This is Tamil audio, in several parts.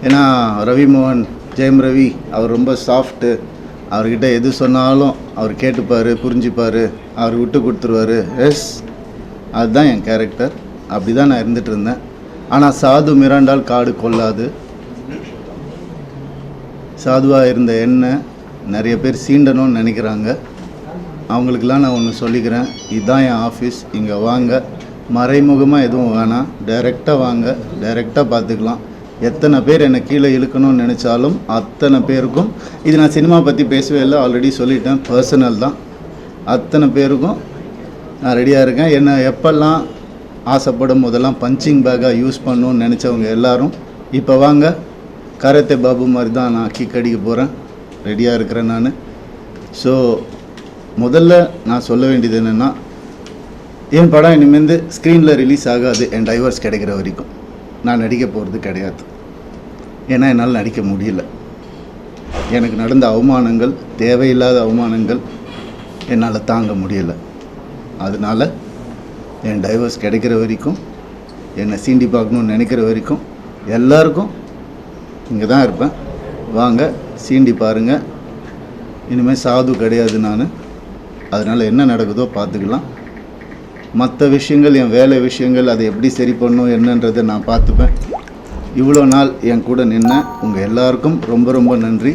ஏன்னா ரவி மோகன், ஜெயம் ரவி அவர் ரொம்ப சாஃப்ட்டு. அவர்கிட்ட எது சொன்னாலும் அவர் கேட்டுப்பார், புரிஞ்சுப்பார், அவர் விட்டு கொடுத்துருவார். எஸ், அதுதான் என் கேரக்டர். அப்படி தான் நான் இருந்துகிட்டு இருந்தேன். ஆனால் சாது மிராண்டால் காடு கொள்ளாது. சாதுவாக இருந்த என்ன நிறைய பேர் சீண்டணும்னு நினைக்கிறாங்க. அவங்களுக்கெல்லாம் நான் ஒன்று சொல்லிக்கிறேன், இதுதான் என் ஆஃபீஸ், இங்கே வாங்க, மறைமுகமாக எதுவும் வேணாம், டைரெக்டாக வாங்க, டைரெக்டாக பார்த்துக்கலாம். எத்தனை பேர் என்னை கீழே இழுக்கணும்னு நினச்சாலும் அத்தனை பேருக்கும், இது நான் சினிமா பற்றி பேசவே இல்லை, ஆல்ரெடி சொல்லிட்டேன், பர்சனல் தான். அத்தனை பேருக்கும் நான் ரெடியாக இருக்கேன். என்னை எப்பெல்லாம் ஆசைப்படும் போதெல்லாம் பஞ்சிங் பேக்காக யூஸ் பண்ணணும்னு நினச்சவங்க எல்லோரும் இப்போ வாங்க, கராத்தே பாபு மாதிரி தான் நான் கிக் அடிக்க போகிறேன், ரெடியாக இருக்கிறேன் நான். ஸோ முதல்ல நான் சொல்ல வேண்டியது என்னென்னா, என் படம் இனிமேல் ஸ்க்ரீனில் ரிலீஸ் ஆகாது என் டைவர்ஸ் கிடைக்கிற வரைக்கும். நான் நடிக்க போகிறது கிடையாது. ஏன்னா என்னால் நடிக்க முடியல. எனக்கு நடந்த அவமானங்கள், தேவையில்லாத அவமானங்கள் என்னால் தாங்க முடியலை. அதனால் என் டைவர்ஸ் கிடைக்கிற வரைக்கும், என்னை சீண்டி பார்க்கணுன்னு நினைக்கிற வரைக்கும் எல்லாருக்கும் இங்கே தான் இருப்பேன். வாங்க, சீண்டி பாருங்கள். இனிமேல் சாது கிடையாது நான். அதனால் என்ன நடக்குதோ பார்த்துக்கலாம். மற்ற விஷயங்கள், என் வேலை விஷயங்கள், அதை எப்படி சரி பண்ணணும் என்னன்றதை நான் பார்த்துப்பேன். இவ்வளோ நாள் என் கூட நின்ன உங்கள் எல்லாருக்கும் ரொம்ப ரொம்ப நன்றி.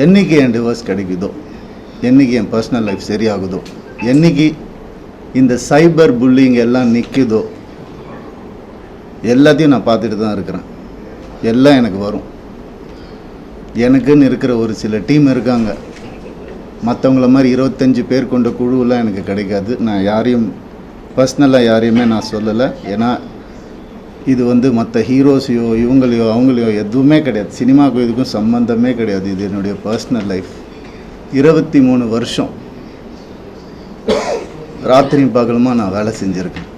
என்றைக்கு என் டிவோர்ஸ் கிடைக்குதோ, என்றைக்கு என் பர்சனல் லைஃப் சரியாகுதோ, என்றைக்கு இந்த சைபர் புல்லிங் எல்லாம் நிற்குதோ, எல்லாத்தையும் நான் பார்த்துட்டு தான் இருக்கிறேன். எல்லாம் எனக்கு வரும். எனக்குன்னு இருக்கிற ஒரு சில டீம் இருக்காங்க. மற்றவங்கள மாதிரி 25 பேர் கொண்ட குழுவெலாம் எனக்கு கிடைக்காது. நான் யாரையும் பர்சனலாக யாரையுமே நான் சொல்லலை. ஏன்னா இது மற்ற ஹீரோஸையோ இவங்களையோ அவங்களையோ எதுவுமே கிடையாது. சினிமாவுக்கும் இதுக்கும் சம்மந்தமே கிடையாது. இது என்னுடைய பர்சனல் லைஃப். 23 வருஷம் ராத்திரி பகலுமா நான் வேலை செஞ்சுருக்கேன்.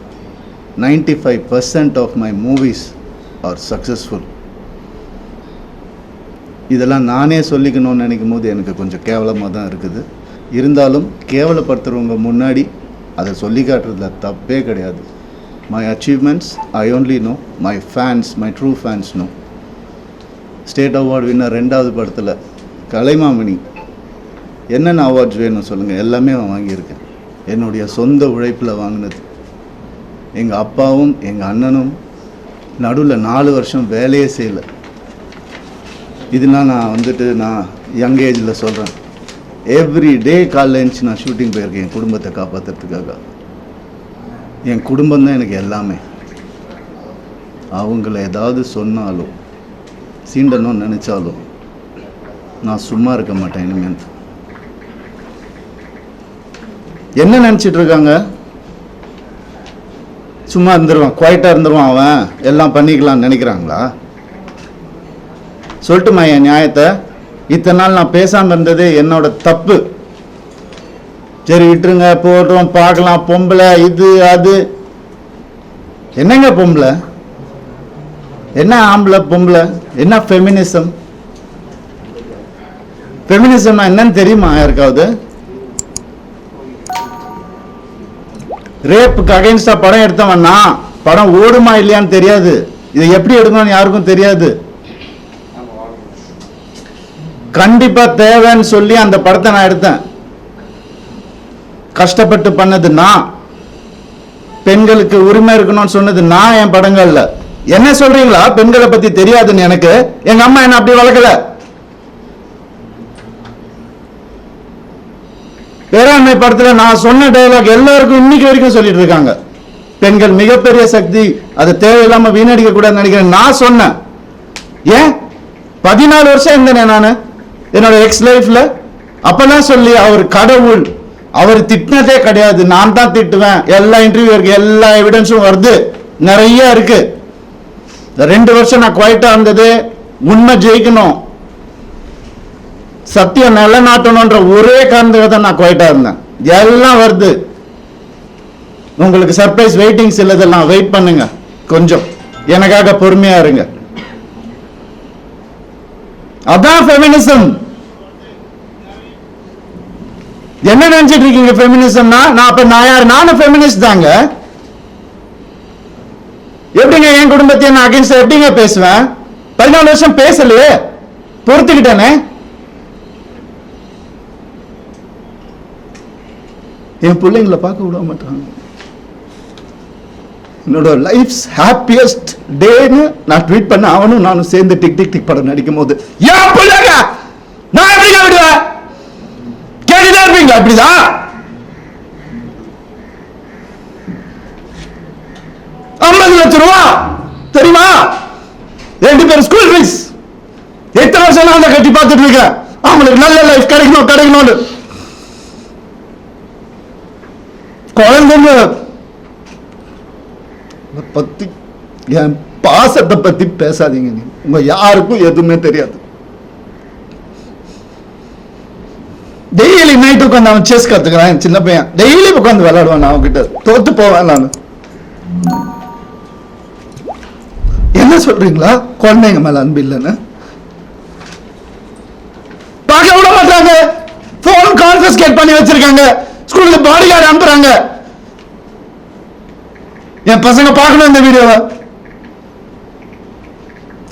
95% of my movies are successful. இதெல்லாம் நானே சொல்லிக்கணும்னு நினைக்கும் போது எனக்கு கொஞ்சம் கேவலமாக தான் இருக்குது. இருந்தாலும் கேவலப்படுத்துகிறவங்க முன்னாடி அதை சொல்லி காட்டுறதுல தப்பே கிடையாது. My achievements I only know, my fans, my true fans know. State award winner 2வது படத்தில் கலைமாமணி. என்னென்ன அவார்ட்ஸ் வேணும் சொல்லுங்கள், எல்லாமே நான் வாங்கியிருக்கேன். என்னுடைய சொந்த உழைப்பில் வாங்கினது. எங்கள் அப்பாவும் எங்கள் அண்ணனும் நடுவில் 4 வருஷம் வேலையே செய்யலை. இதெல்லாம் நான் யங் ஏஜில் சொல்கிறேன். எவ்ரி டே காலைல எழுந்துச்சு நான் ஷூட்டிங் போயிருக்கேன் என் குடும்பத்தை காப்பாற்றுறதுக்காக. என் குடும்பம் தான் எனக்கு எல்லாமே. அவங்கள ஏதாவது சொன்னாலும் சீண்டணும்னு நினச்சாலும் நான் சும்மா இருக்க மாட்டேன். இனிமேல் என்ன நினச்சிட்டு இருக்காங்க? சும்மா இருந்துருவான், குவைட்டாக இருந்துருவான், அவன் எல்லாம் பண்ணிக்கலாம்னு நினைக்கிறாங்களா? சொல்லட்டுமா என் நியாயத்தை? இத்தனை நாள் நான் பேசாமல் இருந்தது என்னோட தப்பு. சரி விட்டுருங்க, போடுறோம், பார்க்கலாம், பொம்பளை இது அது. என்னங்க பொம்பளை? என்ன ஆம்பளை பொம்பளை? என்ன ஃபெமினிசம்? ஃபெமினிசம்னா என்னன்னு தெரியுமா யாருக்காவது? ரேப்புக்கு அகைன்ஸ்டா படம் எடுத்தவன்னா படம் ஓடுமா இல்லையான்னு தெரியாது. இதை எப்படி எடுக்கணும்னு யாருக்கும் தெரியாது. கண்டிப்பா தேவைன்னு சொல்லி அந்த படத்தை நான் எடுத்தேன். கஷ்டப்பட்டு பண்ணது நான். பெண்களுக்கு உரிமை இருக்கணும்னு சொன்னது நான் என் படங்கள்ல. என்ன சொல்றீங்களா பெண்களை பத்தி தெரியாதுன்னு? எனக்கு எங்க அம்மா என்ன அப்படி வளர்க்கல. பேராண்மை படத்துல நான் சொன்ன டயலாக் எல்லாருக்கும் இன்னைக்கு வரைக்கும் சொல்லிட்டு இருக்காங்க. பெண்கள் மிகப்பெரிய சக்தி, அதை தேவையில்லாம வீணடிக்க கூடாதுன்னு நினைக்கிறேன். நான் சொன்னேன். ஏன் 14 வருஷம் இருந்தேனே நானு என்னோட எக்ஸ் லைஃப்ல. அப்பெல்லாம் சொல்லி அவர் கடவுள், அவர் திட்டினதே கிடையாது, நான் தான் திட்டுவேன். எல்லா இன்டர்வியூ இருக்கு, எல்லா எவிடன்ஸும் வருது, நிறைய இருக்கு. 2 வருஷம் நான் குவைட்டா இருந்தது உண்மை ஜெயிக்கணும், சத்தியம் நிலநாட்டணும்ன்ற ஒரே காரணத்துக்காக தான் நான் குவைட்டா இருந்தேன். எல்லாம் வருது. உங்களுக்கு சர்ப்ரைஸ் வெயிட்டிங்ஸ் இல்லதெல்லாம் வெயிட் பண்ணுங்க, கொஞ்சம் எனக்காக பொறுமையா இருங்க. அதான் ஃபெமினிசம். என்ன நினைச்சிட்டு இருக்கீங்க ஃபெமினிசம்னா? நான் யார்? நானும் ஃபெமினிஸ்ட் தாங்க. எப்படிங்க என் குடும்பத்தை நான் அகைன்ஸ்ட் எப்படிங்க பேசுவேன்? 14 வருஷம் பேசலையே, பொறுத்துக்கிட்டேனே. என் பிள்ளைங்களை பார்க்க விட மாட்டாங்க. என்னோட லைஃப்ஸ் ஹாப்பியஸ்ட் டேன்னு நான் ட்வீட் பண்ண அவனும் நானும் சேர்ந்து டிக் டிக் டிக் படம் நடிக்கும் போது என் பிள்ளைங்க நான் எப்படிங்க விடுவேன்? கேட்டுதான் இருப்பீங்களா? அப்படிதான் 50 லட்சம் ரூபா தெரியுமா? 2 பேரும் ஸ்கூல் ஃபீஸ். எத்தனை வருஷம் நான் கட்டி பார்த்துட்டு இருக்கேன். அவங்களுக்கு நல்ல லைஃப் கிடைக்கணும்னு. குழந்தைங்க பத்தி, என் பாசத்தை பத்தி பேசாதீங்க. நீங்க உங்க யாருக்கும் எதுவுமே தெரியாது. டெய்லி நைட் உட்காந்து அவன் செஸ் கத்துக்கிறான். சின்ன பையன் டெய்லி உட்காந்து விளையாடுவான். அவன்கிட்ட தோத்து போவேன் நான். என்ன சொல்றீங்களா? குழந்தைங்க மேல அன்பு இல்லைன்னு பார்க்க விட மாட்டாங்க. போன் கான்ஃபிஸ்கேட் பண்ணி வச்சிருக்காங்க. ஸ்கூல்ல பாடி கார்டு அனுப்புறாங்க. என் பசங்க பார்க்கணும் இந்த வீடியோவை.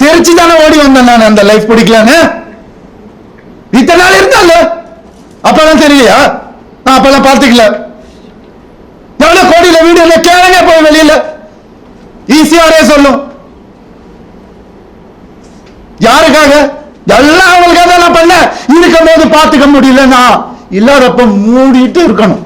தெரிச்சு தானே ஓடி வந்தேன் நான். அந்த லைஃப் பிடிக்கலன்னு இத்தனை நாள் இருந்தால அப்பெல்லாம் தெரியலையா? நான் அப்பெல்லாம் பார்த்துக்கல. எவ்வளவு கோடியில வீடியோல கேளுங்க போய் வெளியில ஈஸியாரே சொல்லும். யாருக்காக? எல்லாம் அவங்களுக்காக தான் நான் பண்ண. இருக்கும் போது பார்த்துக்க முடியலன்னா இல்லாதப்ப மூடிட்டு இருக்கணும்.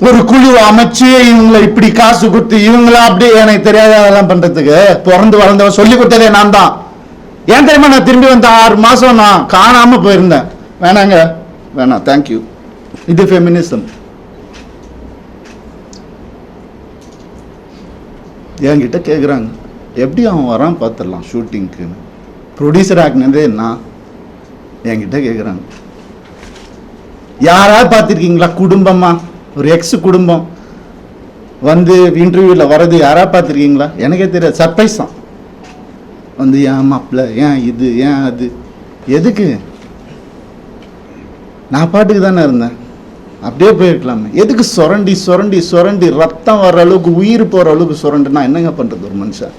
ஒரு குழு அமைச்சு இவங்களை இப்படி காசு கொடுத்து இவங்கள அப்படியே எனக்கு தெரியாத அதெல்லாம் பண்றதுக்கு பிறந்து வளர்ந்தவன் சொல்லி கொடுத்ததே நான் தான். ஏன் தெரியுமா? நான் திரும்பி வந்த 6 மாசம் நான் காணாம போயிருந்தேன். வேணாம் தேங்க்யூ. இது ஃபெமினிசம். என்கிட்ட கேட்குறாங்க எப்படி அவன் வரான் பார்த்துடலாம் ஷூட்டிங்க்குன்னு. ப்ரொடியூசர் ஆக்குனதே நான். என்கிட்ட கேட்குறாங்க யாராவது பார்த்துருக்கீங்களா? குடும்பமா ஒரு எக்ஸ் குடும்பம் வந்து இன்டர்வியூவில் வர்றது யாராவது பார்த்துருக்கீங்களா? எனக்கே தெரியாது. சர்ப்ரைஸ் தான். வந்து ஏன் மாப்பிள்ள, ஏன் இது, ஏன் அது, எதுக்கு? நான் பாட்டுக்கு தானே இருந்தேன். அப்படியே போயிருக்கலாமே. எதுக்கு சுரண்டி ரத்தம் வர்ற அளவுக்கு உயிர் போற அளவுக்கு சுரண்டுனா என்னங்க பண்றது ஒரு மனுஷன்?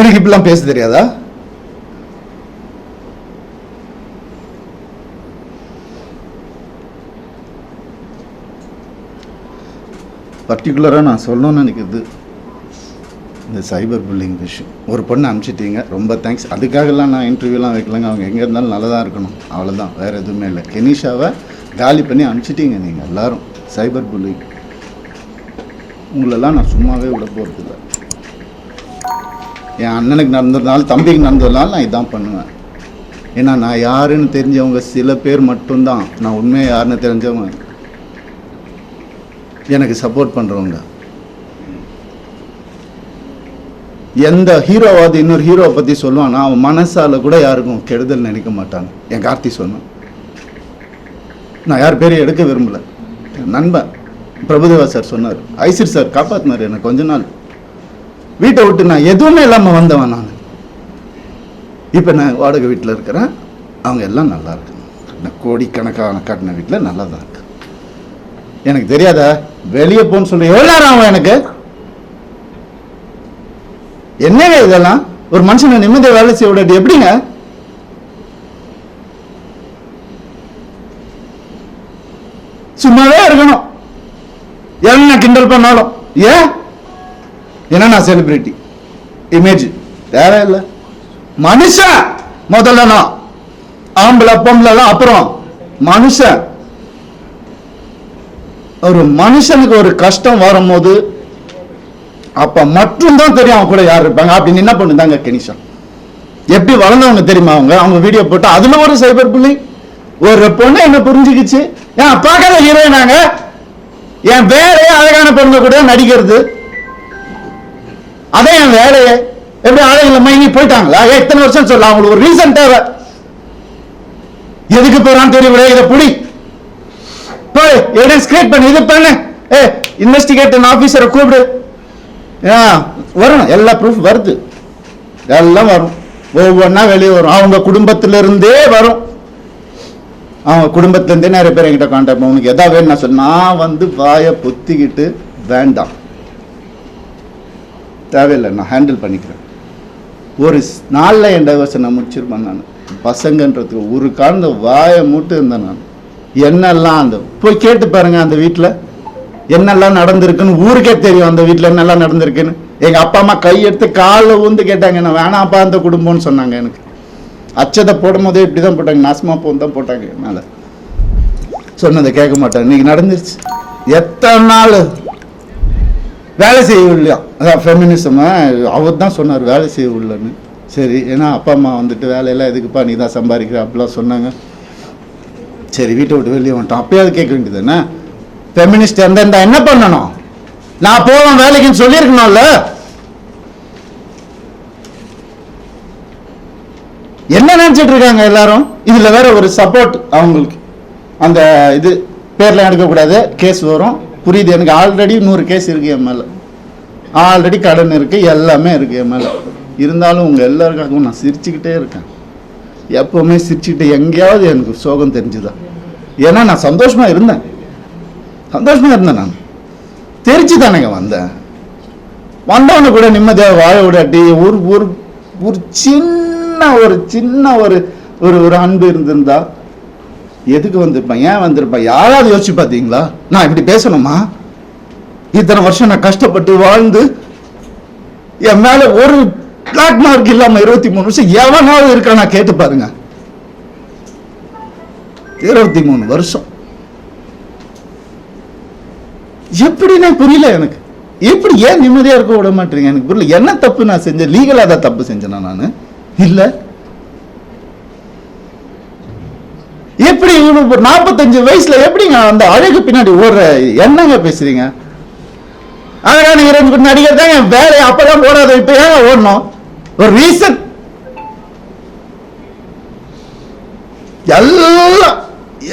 எனக்கு இப்படிலாம் பேச தெரியாதா? பர்டிகுலராக நான் சொல்லணும்னு நினைக்கிறது இந்த சைபர் புல்லிங் விஷயம். ஒரு பொண்ணை அனுப்பிச்சிட்டீங்க, ரொம்ப தேங்க்ஸ். அதுக்காகலாம் நான் இன்டர்வியூலாம் வைக்கலங்க. அவங்க எங்கே இருந்தாலும் நல்லதாக இருக்கணும், அவ்வளோதான். வேறு எதுவுமே இல்லை. கெனிஷாவை காலி பண்ணி அனுப்பிச்சிட்டீங்க நீங்கள் எல்லாரும். சைபர் புல்லிங் உங்களெல்லாம் நான் சும்மாவே விட போகிறதில்ல. என் அண்ணனுக்கு நடந்ததுனால, தம்பிக்கு நடந்ததுனால நான் இதான் பண்ணுவேன். ஏன்னா நான் யாருன்னு தெரிஞ்சவங்க சில பேர் மட்டும்தான். நான் உண்மையாக யாருன்னு தெரிஞ்சவங்க எனக்கு சப்போர்ட் பண்ணுறவங்க. எந்த ஹீரோவாவது இன்னொரு ஹீரோவை பற்றி சொல்லுவானா அவன் மனசால கூட யாருக்கும் கெடுதல் நினைக்க மாட்டாங்க. என் கார்த்தி சொன்னான். நான் யார் பேரையும் எடுக்க விரும்பலை. நண்பன் பிரபுதேவா சார் சொன்னார். ஐசிர் சார் காப்பாற்றினார் எனக்கு. கொஞ்ச நாள் வீட்டை விட்டு நான் எதுவுமே இல்லாமல் வந்தவன் நான். இப்போ நான் வாடகை வீட்டில் இருக்கிறேன். அவங்க எல்லாம் நல்லா இருக்கு. நான் கோடிக்கணக்கான காட்டின வீட்டில் நல்லா தான் இருக்கு. எனக்கு தெரியாத வெளியே போன்னு சொல்லி எவ்வளோ நேரம் ஆகும் எனக்கு? என்னங்க இதெல்லாம்? ஒரு மனுஷனை நிம்மதியை வேலை செய்ய விடாது எப்படிங்க? சும்மாவே இருக்கணும். என்ன கிண்டல் பண்ணாலும் ஏன்? ஏன்னா நான் செலிபிரிட்டி இமேஜ் தேவையில்லை. மனுஷன் முதல்ல, நான் ஆம்பளை பொம்பளைலாம் அப்புறம். மனுஷன், ஒரு மனுஷனுக்கு ஒரு கஷ்டம் வரும்போது அப்ப மட்டும்தான் தெரியும் அவன் கூட யார் இருப்பாங்க. அப்படின்னு என்ன பண்ணுதாங்க கெனிஷா. எப்படி வளர்ந்தவங்க தெரியுமா? அவங்க வீடியோ போட்டு அதுல ஒரு சைபர் புள்ளி. ஒரு பொண்ணு என்ன புரிஞ்சுக்கிச்சு. ஏன் பார்க்காத ஹீரோயினாங்க. என் வேலையே அழகான பொண்ணு கூட நடிக்கிறது. அதே என் வேலையே. எப்படி ஆளுங்களை மைனி போயிட்டாங்களா? எத்தனை வருஷம் சொல்ல அவங்களுக்கு ஒரு ரீசன் தேவை. எதுக்கு போறான்னு தெரியல. இதை புடி போய் எவிடன்ஸ் கிரியேட் பண்ணு, இது பண்ணு, இன்வெஸ்டிகேஷன் ஆபீசரை கூப்பிடு. வரும், எல்லா ப்ரூஃப் வருது, எல்லாம் வரும். ஒவ்வொன்றா வெளியே வரும். அவங்க குடும்பத்திலிருந்தே வரும். அவங்க குடும்பத்திலேருந்தே நிறைய பேர் என்கிட்ட கான்டாக்ட். உனக்கு எதாவது வேணும் நான் சொன்ன, நான் வந்து வாயை பொத்திக்கிட்டு வேண்டாம் தேவையில்லை, நான் ஹேண்டில் பண்ணிக்கிறேன். ஒரு நாளில் என் டைவர்ஸை நான் முடிச்சிருப்பேன். நான் பசங்கன்றதுக்கு ஒரு காரண வாயை மூட்டு இருந்தேன். நான் என்னெல்லாம் அந்த போய் கேட்டு பாருங்க, அந்த வீட்டில் என்னெல்லாம் நடந்திருக்குன்னு ஊருக்கே தெரியும். அந்த வீட்டில் என்னெல்லாம் நடந்திருக்குன்னு எங்கள் அப்பா அம்மா கையெடுத்து காலில் ஊந்து கேட்டாங்க, என்ன வேணாப்பா அந்த குடும்பம்னு சொன்னாங்க. எனக்கு அச்சதை போடும் போதே இப்படி தான் போட்டாங்க, நாசமாக போன்னு தான் போட்டாங்க. என்னால் சொன்னதை கேட்க மாட்டாங்க. இன்னைக்கு நடந்துருச்சு. எத்தனை நாள் வேலை செய்ய இல்லையா, அதான் ஃபெமினிசம். அவர் தான் சொன்னார் வேலை செய்ய இல்லைன்னு. சரி, ஏன்னா அப்பா அம்மா வந்துட்டு வேலையெல்லாம் எதுக்குப்பா நீ தான் சம்பாதிக்கிற அப்படிலாம் சொன்னாங்க. சரி, வீட்டை விட்டு வெளியே வந்துட்டோம். அப்பயாவது கேட்க வேண்டியது என்ன, ஃபெமினிஸ்ட் இருந்தா என்ன பண்ணணும், நான் போவேன் வேலைக்குன்னு சொல்லியிருக்கணும்ல. என்ன நினைச்சிட்டு இருக்காங்க எல்லாரும். இதுல வேற ஒரு சப்போர்ட் அவங்களுக்கு, அந்த இது பேர்ல எடுக்கக்கூடாது, கேஸ் வரும். புரியுது எனக்கு. ஆல்ரெடி 100 கேஸ் இருக்கு என் மேல, ஆல்ரெடி கடன் இருக்கு, எல்லாமே இருக்கு என் மேல. இருந்தாலும் உங்க எல்லாருக்காகவும் நான் சிரிச்சுக்கிட்டே இருக்கேன். எப்பவுமே சிரிச்சுக்கிட்டே. எங்கேயாவது எனக்கு சோகம் தெரிஞ்சுதான். ஏன்னா நான் சந்தோஷமா இருந்தேன். நான் தெரிச்சு தானேங்க வந்தேன். வந்தவன கூட நிம்மதியாக வாழ விடாட்டி ஒரு ஒரு ஒரு சின்ன ஒரு ஒரு அன்பு இருந்திருந்தா எதுக்கு வந்திருப்பேன், ஏன் வந்திருப்பேன், யாராவது யோசிச்சு பார்த்தீங்களா? நான் இப்படி பேசணுமா? இத்தனை வருஷம் நான் கஷ்டப்பட்டு வாழ்ந்து என் மேல ஒரு பிளாக் மார்க் இல்லாம 23 வருஷம் எவனாவது இருக்கா? நான் கேட்டு பாருங்க. 23 வருஷம் எப்படின்னு புரியல எனக்கு. எப்படி ஏன் நிம்மதியா இருக்க விட மாட்டீங்க எனக்கு புரியல. என்ன தப்பு நான் செஞ்சேன்? லீகலா தான் தப்பு செஞ்சேனா நானு? இல்ல. எப்படி 45 வயசுல எப்படிங்க அந்த அழகு பின்னாடி ஓடுற என்னங்க பேசுறீங்க? அதனால நீங்க நடிகர் தான் என் வேலையை அப்பதான் போடாத, இப்ப ஏங்க ஓடணும்? ஒரு ரீசன்.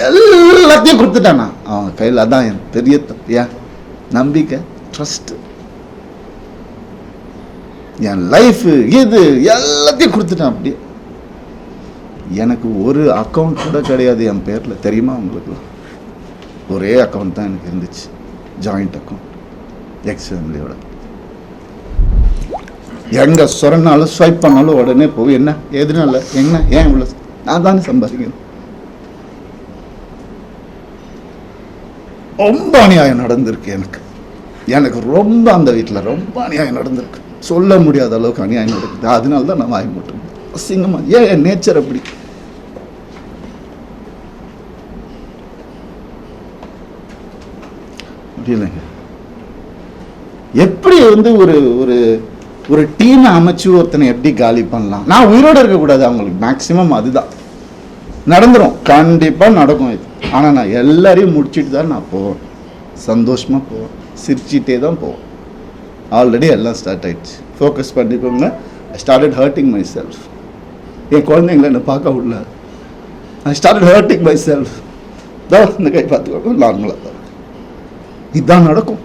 எல்லாத்தையும் கொடுத்துட்டானா அவன் கையில். அதான் என் பெரிய தப்பு. ஏன் நம்பிக்கை, ட்ரஸ்ட், என் லைஃப், இது எல்லாத்தையும் கொடுத்துட்டான். அப்படியே எனக்கு ஒரு அக்கௌண்ட் கூட கிடையாது என் பேர்ல, தெரியுமா உங்களுக்கு? ஒரே அக்கௌண்ட் தான் எனக்கு இருந்துச்சு, ஜாயிண்ட் அக்கௌண்ட், எக்ஸ் ஃபேமிலியோட. எங்க சொன்னாலும் ஸ்வைப் பண்ணாலும் உடனே போய் என்ன எதுனால என்ன ஏன் இவ்வளோ, நான் தானே சம்பாதிக்கணும். ரொம்ப அநியாயம் நடந்திருக்கு எனக்கு ரொம்ப அந்த வீட்டில் ரொம்ப அநியாயம் நடந்திருக்கு. சொல்ல முடியாத அளவுக்கு அநியாயம் நடக்குது. அதனால தான் நான் வாங்கி போட்டேன். அசிங்கமா. ஏன் என் நேச்சர் அப்படி. முடியலைங்க. எப்படி ஒரு ஒரு ஒரு டீமை அமைச்சு ஒருத்தனை எப்படி காலி பண்ணலாம்? நான் உயிரோடு இருக்கக்கூடாது அவங்களுக்கு. மேக்சிமம் அதுதான் நடந்துடும், கண்டிப்பாக நடக்கும் இது. ஆனால் நான் எல்லாரையும் முடிச்சுட்டு தான் நான் போவேன். சந்தோஷமாக போவேன், சிரிச்சிட்டே தான் போவேன். ஆல்ரெடி எல்லாம் ஸ்டார்ட் ஆயிடுச்சு. ஃபோக்கஸ் பண்ணிக்கோங்க. I started hurting myself. என் குழந்தைங்களை என்னை பார்க்க விடல. I started hurting myself. தான் இந்த கை பார்த்துக்கோங்க, நார்மலாக தான் இதுதான் நடக்கும்.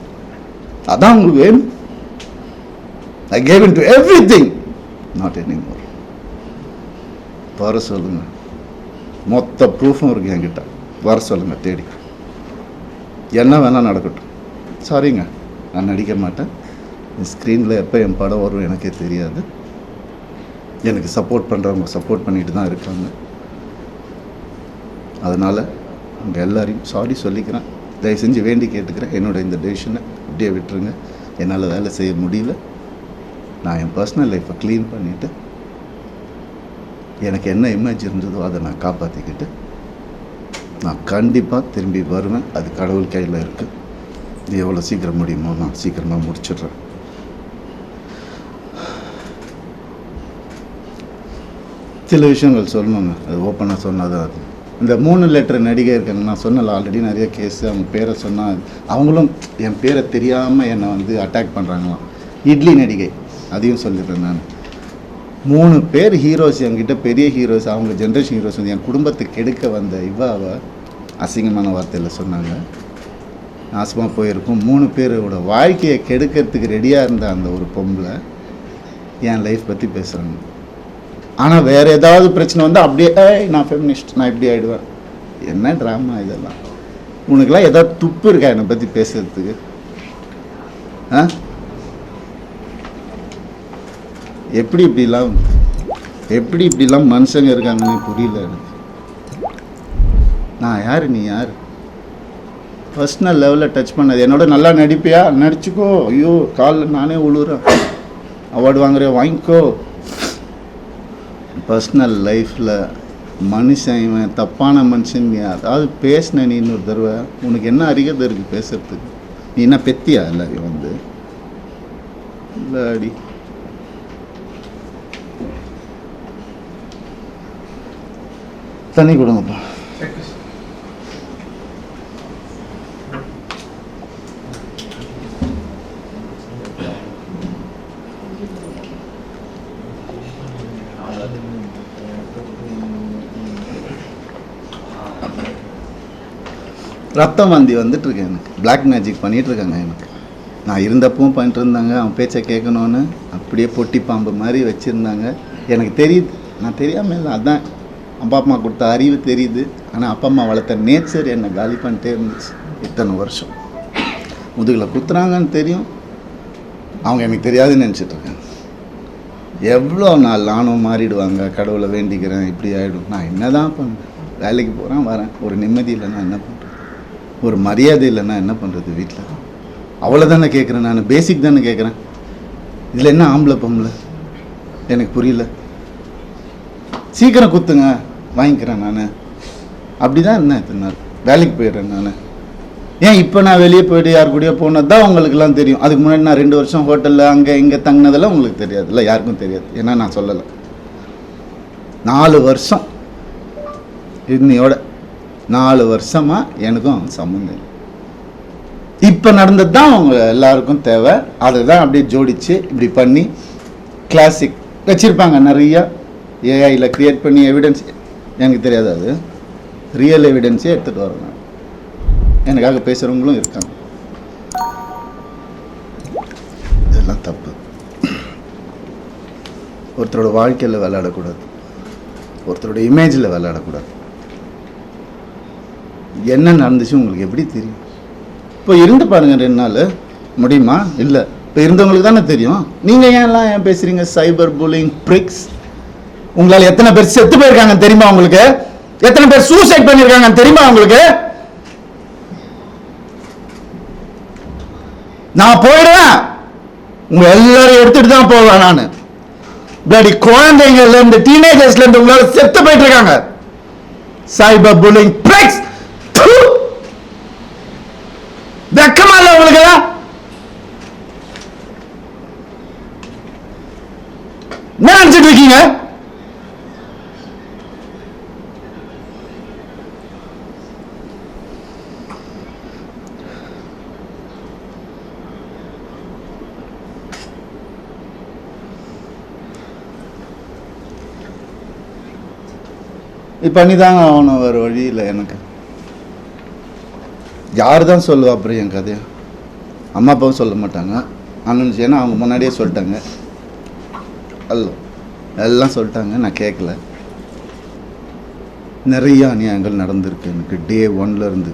அதான் உங்களுக்கு வேணும். I gave into everything, not anymore. வர சொல்லுங்க, மொத்த ப்ரூஃபும் இருக்கு என்கிட்ட. வர சொல்லுங்க, தேடி என்ன வேணால் நடக்கட்டும். சாரிங்க, நான் நடிக்க மாட்டேன். ஸ்க்ரீனில் எப்போ என் படம் வரும் எனக்கே தெரியாது. எனக்கு சப்போர்ட் பண்ணுறவங்க சப்போர்ட் பண்ணிட்டு தான் இருக்காங்க. அதனால் உங்கள் எல்லாரையும் சாரி சொல்லிக்கிறேன். தயவு செஞ்சு வேண்டி கேட்டுக்கிறேன், என்னோட இந்த டெசிஷனை அப்படியே விட்டுருங்க. என்னால் வேலை செய்ய முடியல. நான் என் பர்சனல் லைஃப்பை க்ளீன் பண்ணிவிட்டு எனக்கு என்ன இமேஜ் இருந்ததோ அதை நான் காப்பாற்றிக்கிட்டு நான் கண்டிப்பாக திரும்பி வருவேன். அது கடவுள் கையில் இருக்குது. இது எவ்வளோ சீக்கிரம் முடியுமோ நான் சீக்கிரமாக முடிச்சிடுறேன். சில விஷயங்கள் சொல்லணுங்க, அது ஓப்பனாக சொன்னால் தான். அது இந்த 3 லெட்டர் நடிகை இருக்காங்க, நான் சொன்னல ஆல்ரெடி நிறைய கேஸு. அவங்க பேரை சொன்னால் அவங்களும் என் பேரை தெரியாமல் என்னை அட்டாக் பண்ணுறாங்களாம். இட்லி நடிகை, அதையும் சொல்லிடுறேன் நான். 3 பேர் ஹீரோஸ் என்கிட்ட, பெரிய ஹீரோஸ், அவங்க ஜென்ரேஷன் ஹீரோஸ் என் குடும்பத்தை கெடுக்க வந்த இவாவை அசிங்கமான வார்த்தையில் சொன்னாங்க. நாசமாக போயிருக்கும். 3 பேரோட வாழ்க்கையை கெடுக்கிறதுக்கு ரெடியாக இருந்த அந்த ஒரு பொம்பளை என் லைஃப் பற்றி பேசுகிறாங்க. ஆனால் வேறு ஏதாவது பிரச்சனை வந்து அப்படியே நான் ஃபெமினிஸ்ட், நான் இப்படி ஆகிடுவேன். என்ன ட்ராமா இதெல்லாம்? உனக்குலாம் ஏதாவது துப்பு இருக்கா என்னை பற்றி பேசுகிறதுக்கு? எப்படி இப்படிலாம் மனுஷங்க இருக்காங்கன்னு புரியல எனக்கு. நான் யார், நீ யார்? பர்சனல் லெவலில் டச் பண்ணது. என்னோட நல்லா நடிப்பியா, நடிச்சுக்கோ. ஐயோ காலில் நானே உழுறேன். அவார்டு வாங்குறியா, வாங்கிக்கோ. பர்சனல் லைஃப்பில் மனுஷன் இவன் தப்பான மனுஷன் நீ அதாவது பேசின நீ இன்னொரு தடவை உனக்கு என்ன அறிகதை இருக்குது பேசுறதுக்கு? நீ என்ன பெத்தியா? இல்லை வந்து இல்லை அடி. தண்ணி கொடுங்கப்பா. ரத்தம் வாந்தி வந்துட்டு இருக்கேன் எனக்கு. பிளாக் மேஜிக் பண்ணிட்டு இருக்காங்க எனக்கு. நான் இருந்தப்பவும் பண்ணிட்டு இருந்தாங்க. அவன் பேச்சை கேட்கணுன்னு அப்படியே பொட்டி பாம்பு மாதிரி வச்சுருந்தாங்க. எனக்கு தெரியுது, நான் தெரியாமல் இல்லை. அதான் அப்பா அம்மா கொடுத்த அறிவு தெரியுது. ஆனால் அப்பா அம்மா வளர்த்த நேச்சர் என்னை காலி பண்ணிட்டே இருந்துச்சு இத்தனை வருஷம். முதுகில் குத்துறாங்கன்னு தெரியும், அவங்க எனக்கு தெரியாதுன்னு நினச்சிட்ருக்கேன். எவ்வளோ நாள் நானும் மாறிடுவாங்க, கடவுளை வேண்டிக்கிறேன், இப்படி ஆகிடும். நான் என்ன தான் பண்ணுறேன்? வேலைக்கு போகிறேன், வரேன். ஒரு நிம்மதி இல்லைன்னா என்ன பண்ணுறேன்? ஒரு மரியாதை இல்லைன்னா என்ன பண்ணுறது? வீட்டில் அவ்வளோதானே கேட்குறேன். நான் பேசிக் தானே கேட்குறேன். இதில் என்ன ஆம்பளை பொம்பளை எனக்கு புரியல. சீக்கிரம் குத்துங்க, வாங்கிக்கிறேன். நான் அப்படி தான் இருந்தேன் இத்தனை நாள். வேலைக்கு போயிடுறேன் நான். ஏன் இப்போ நான் வெளியே போய்ட்டு யார் கூடயோ போனது தான் உங்களுக்குலாம் தெரியும். அதுக்கு முன்னாடி நான் 2 வருஷம் ஹோட்டலில் அங்கே இங்கே தங்கினதெல்லாம் உங்களுக்கு தெரியாது. இல்லை, யாருக்கும் தெரியாது. ஏன்னா நான் சொல்லலை. 4 வருஷம் இன்னையோட 4 வருஷமாக எனக்கும் சம்மந்தம் இல்லை. இப்போ நடந்தது தான் அவங்க எல்லாருக்கும் தேவை. அதை தான் அப்படியே ஜோடித்து இப்படி பண்ணி கிளாசிக் வச்சுருப்பாங்க நிறையா. ஏஐயில் க்ரியேட் பண்ணி எவிடன்ஸ் எனக்கு தெரியாது. அது ரியல் எவிடன்ஸே எடுத்துகிட்டு வரேன். எனக்காக பேசுகிறவங்களும் இருக்காங்க. இதெல்லாம் தப்பு. ஒருத்தரோட வாழ்க்கையில் விளையாடக்கூடாது, ஒருத்தரோட இமேஜில் விளையாடக்கூடாது. என்ன நடந்துச்சு உங்களுக்கு எப்படி தெரியும்? இப்போ இருந்து பாருங்கள் 2 நாள் முடியுமா? இல்லை, இப்போ இருந்தவங்களுக்கு தானே தெரியும். நீங்கள் ஏன் பேசுகிறீங்க? சைபர் புல்லிங் பிரிக்ஸ். உங்களால் எத்தனை பேர் செத்து போயிருக்காங்க தெரியுமா உங்களுக்கு? எத்தனை பேர் சூசைட் பண்ணியிருக்காங்க தெரியுமா உங்களுக்கு? நான் போயிடுவேன், உங்க எல்லாரையும் எடுத்துட்டு தான் போவேன் நான். பிளடி குழந்தைங்கள்ல இருந்து டீனேஜர்ஸ்ல இருந்து உங்களால செத்து போயிட்டு இருக்காங்க. சைபர் புல்லிங் பிரிக்ஸ். வெக்கமா இல்ல உங்களுக்கு? என்ன நினைச்சிட்டு இருக்கீங்க? பண்ணி தாங்க ஆகணும், வேறு வழி இல்லை எனக்கு. யார் தான் சொல்லுவா அப்புறம் என் கதையை? அம்மா அப்பாவும் சொல்ல மாட்டாங்க, அண்ணன். ஏன்னா அவங்க முன்னாடியே சொல்லிட்டாங்க, எல்லாம் சொல்லிட்டாங்க. நான் கேட்கல. நிறைய அநியாயங்கள் நடந்திருக்கு எனக்கு டே 1 இருந்து.